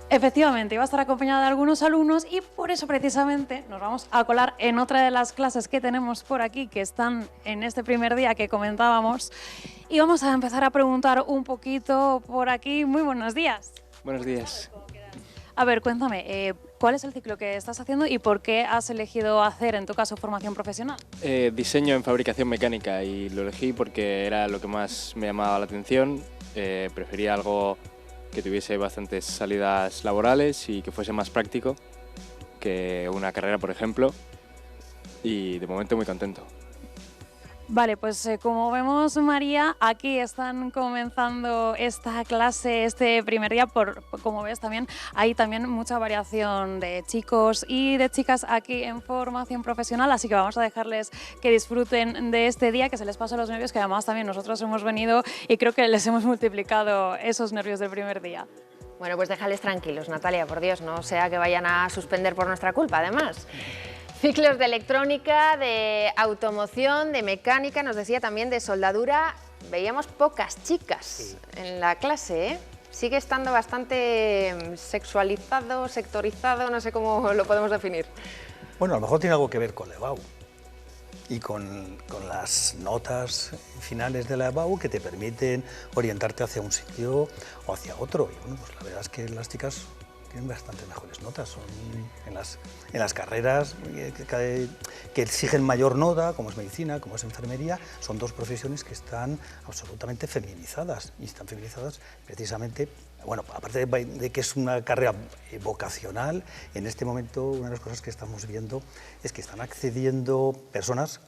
Efectivamente, iba a estar acompañada de algunos alumnos, y por eso precisamente nos vamos a colar en otra de las clases que tenemos por aquí, que están en este primer día que comentábamos, y vamos a empezar a preguntar un poquito por aquí. Muy buenos días. Buenos días. A ver, cuéntame, ¿cuál es el ciclo que estás haciendo y por qué has elegido hacer, en tu caso, formación profesional? Diseño en fabricación mecánica, y lo elegí porque era lo que más me llamaba la atención. Prefería algo que tuviese bastantes salidas laborales y que fuese más práctico que una carrera, por ejemplo, y de momento muy contento. Vale, pues como vemos, María, aquí están comenzando esta clase, este primer día. Como ves, también hay mucha variación de chicos y de chicas aquí en formación profesional, así que vamos a dejarles que disfruten de este día, que se les pasen los nervios, que además también nosotros hemos venido y creo que les hemos multiplicado esos nervios del primer día. Bueno, pues déjales tranquilos, Natalia, por Dios, no sea que vayan a suspender por nuestra culpa, además. Ciclos de electrónica, de automoción, de mecánica, nos decía también de soldadura. Veíamos pocas chicas en la clase, ¿eh? Sigue estando bastante sexualizado, sectorizado, no sé cómo lo podemos definir. Bueno, a lo mejor tiene algo que ver con la EBAU y con las notas finales de la EBAU que te permiten orientarte hacia un sitio o hacia otro. Y bueno, pues la verdad es que las chicas tienen bastante mejores notas. Son en las carreras que exigen mayor nota, como es medicina, como es enfermería, son dos profesiones que están absolutamente feminizadas, y están feminizadas precisamente, bueno, aparte de que es una carrera vocacional, en este momento una de las cosas que estamos viendo es que están accediendo personas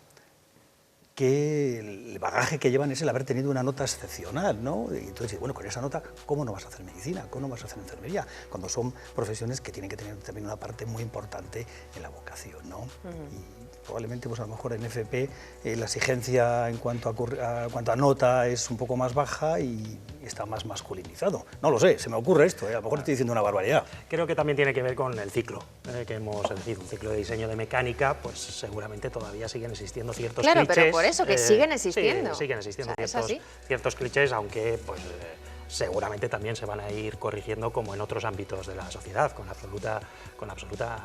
que el bagaje que llevan es el haber tenido una nota excepcional, ¿no? Y entonces, bueno, con esa nota, ¿cómo no vas a hacer medicina? ¿Cómo no vas a hacer enfermería? Cuando son profesiones que tienen que tener también una parte muy importante en la vocación, ¿no? Y probablemente, pues a lo mejor en FP la exigencia en cuanto a nota es un poco más baja y está más masculinizado. No lo sé, se me ocurre esto, a lo mejor estoy diciendo una barbaridad. Creo que también tiene que ver con el ciclo que hemos elegido, un ciclo de diseño de mecánica, pues seguramente todavía siguen existiendo ciertos clichés. Claro, pero por eso, que siguen existiendo. Sí, siguen existiendo, o sea, ciertos clichés, aunque pues seguramente también se van a ir corrigiendo como en otros ámbitos de la sociedad, con absoluta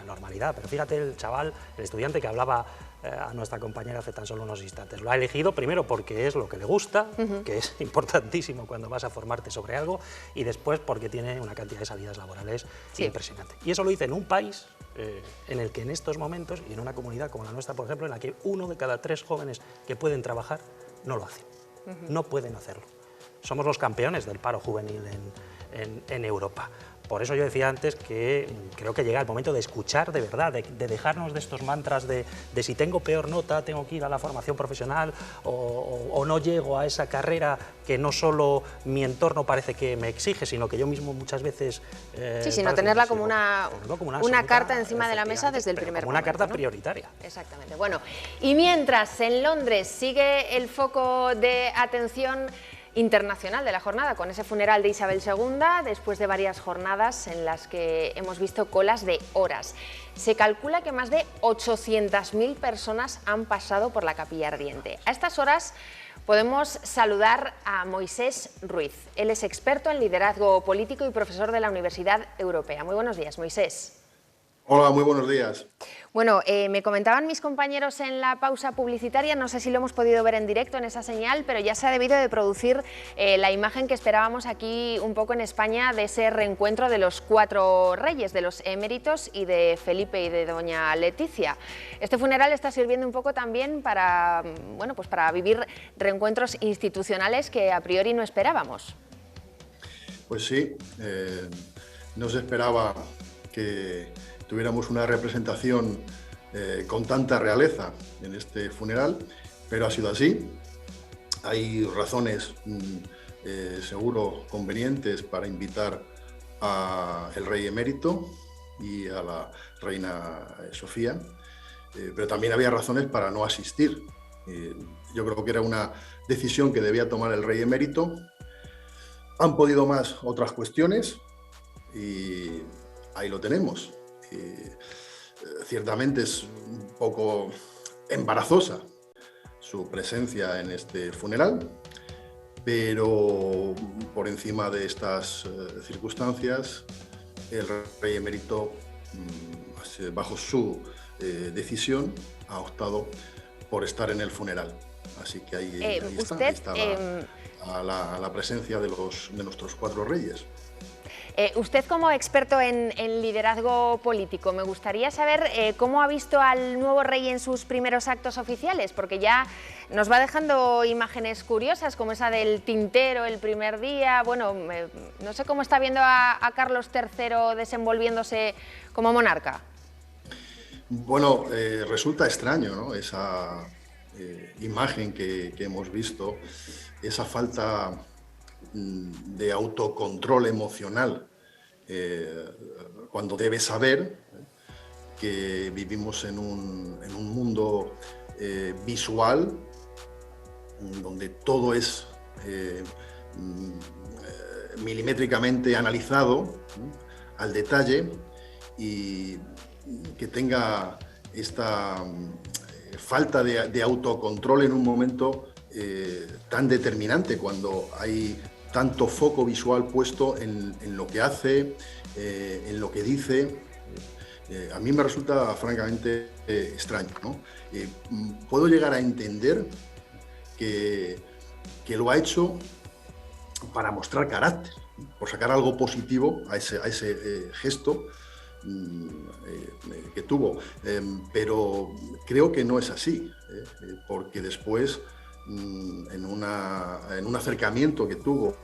normalidad. Pero fíjate, el chaval, el estudiante que hablaba a nuestra compañera hace tan solo unos instantes, lo ha elegido primero porque es lo que le gusta, que es importantísimo cuando vas a formarte sobre algo, y después porque tiene una cantidad de salidas laborales impresionante. Y eso lo dice en un país en el que en estos momentos, y en una comunidad como la nuestra, por ejemplo, en la que 1 de cada 3 jóvenes que pueden trabajar no lo hacen, no pueden hacerlo. Somos los campeones del paro juvenil en Europa. Por eso yo decía antes que creo que llega el momento de escuchar de verdad, de dejarnos de estos mantras de si tengo peor nota, tengo que ir a la formación profesional o no llego a esa carrera que no solo mi entorno parece que me exige, sino que yo mismo muchas veces... sí, sino tenerla como una carta encima de la mesa desde el primer momento. Una carta prioritaria. Exactamente. Bueno, y mientras en Londres sigue el foco de atención internacional de la jornada, con ese funeral de Isabel II, después de varias jornadas en las que hemos visto colas de horas. Se calcula que más de 800.000 personas han pasado por la Capilla Ardiente. A estas horas podemos saludar a Moisés Ruiz. Él es experto en liderazgo político y profesor de la Universidad Europea. Muy buenos días, Moisés. Hola, muy buenos días. Bueno, me comentaban mis compañeros en la pausa publicitaria, no sé si lo hemos podido ver en directo en esa señal, pero ya se ha debido de producir la imagen que esperábamos aquí un poco en España de ese reencuentro de los 4 reyes, de los eméritos y de Felipe y de doña Leticia. Este funeral está sirviendo un poco también para, bueno, pues para vivir reencuentros institucionales que a priori no esperábamos. Pues sí, no se esperaba que tuviéramos una representación con tanta realeza en este funeral, pero ha sido así. Hay razones seguro convenientes para invitar al rey emérito y a la reina Sofía, pero también había razones para no asistir. Yo creo que era una decisión que debía tomar el rey emérito. Han podido más otras cuestiones y ahí lo tenemos. Ciertamente es un poco embarazosa su presencia en este funeral, pero por encima de estas circunstancias, el rey emérito, bajo su decisión, ha optado por estar en el funeral. Así que ahí está la presencia de nuestros 4 reyes. Usted, como experto en liderazgo político, me gustaría saber cómo ha visto al nuevo rey en sus primeros actos oficiales, porque ya nos va dejando imágenes curiosas, como esa del tintero el primer día. Bueno, no sé cómo está viendo a Carlos III desenvolviéndose como monarca. Bueno, resulta extraño, ¿no? Esa imagen que hemos visto, esa falta de autocontrol emocional, cuando debe saber que vivimos en un mundo visual, donde todo es milimétricamente analizado al detalle, y que tenga esta falta de autocontrol en un momento tan determinante, cuando hay tanto foco visual puesto en lo que hace, en lo que dice. a mí me resulta francamente extraño, ¿no? Puedo llegar a entender que lo ha hecho para mostrar carácter, por sacar algo positivo a ese gesto que tuvo, pero creo que no es así, porque después, en un acercamiento que tuvo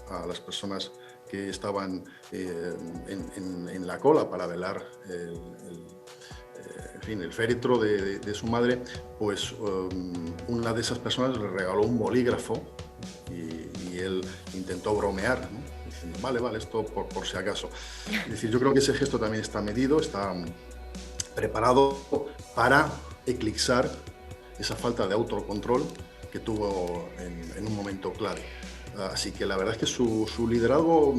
a las personas que estaban en la cola para velar el féretro de su madre, pues una de esas personas le regaló un bolígrafo y él intentó bromear, ¿no? Diciendo, vale, esto por si acaso. Es decir, yo creo que ese gesto también está medido, está preparado para eclipsar esa falta de autocontrol que tuvo en un momento clave. Así que la verdad es que su liderazgo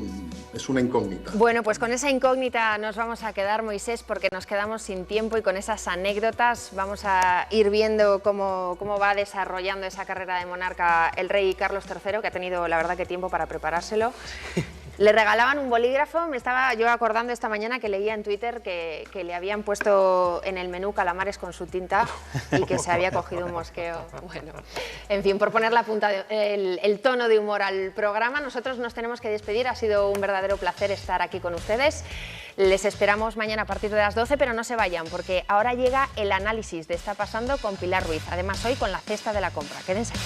es una incógnita. Bueno, pues con esa incógnita nos vamos a quedar, Moisés, porque nos quedamos sin tiempo, y con esas anécdotas vamos a ir viendo cómo va desarrollando esa carrera de monarca el rey Carlos III, que ha tenido, la verdad, que tiempo para preparárselo. Le regalaban un bolígrafo, me estaba yo acordando esta mañana que leía en Twitter que le habían puesto en el menú calamares con su tinta y que se había cogido un mosqueo. Bueno, en fin, por poner la punta el tono de humor al programa, nosotros nos tenemos que despedir. Ha sido un verdadero placer estar aquí con ustedes. Les esperamos mañana a partir de las 12, pero no se vayan, porque ahora llega el análisis de Está Pasando con Pilar Ruiz. Además, hoy con la cesta de la compra. Quédense aquí.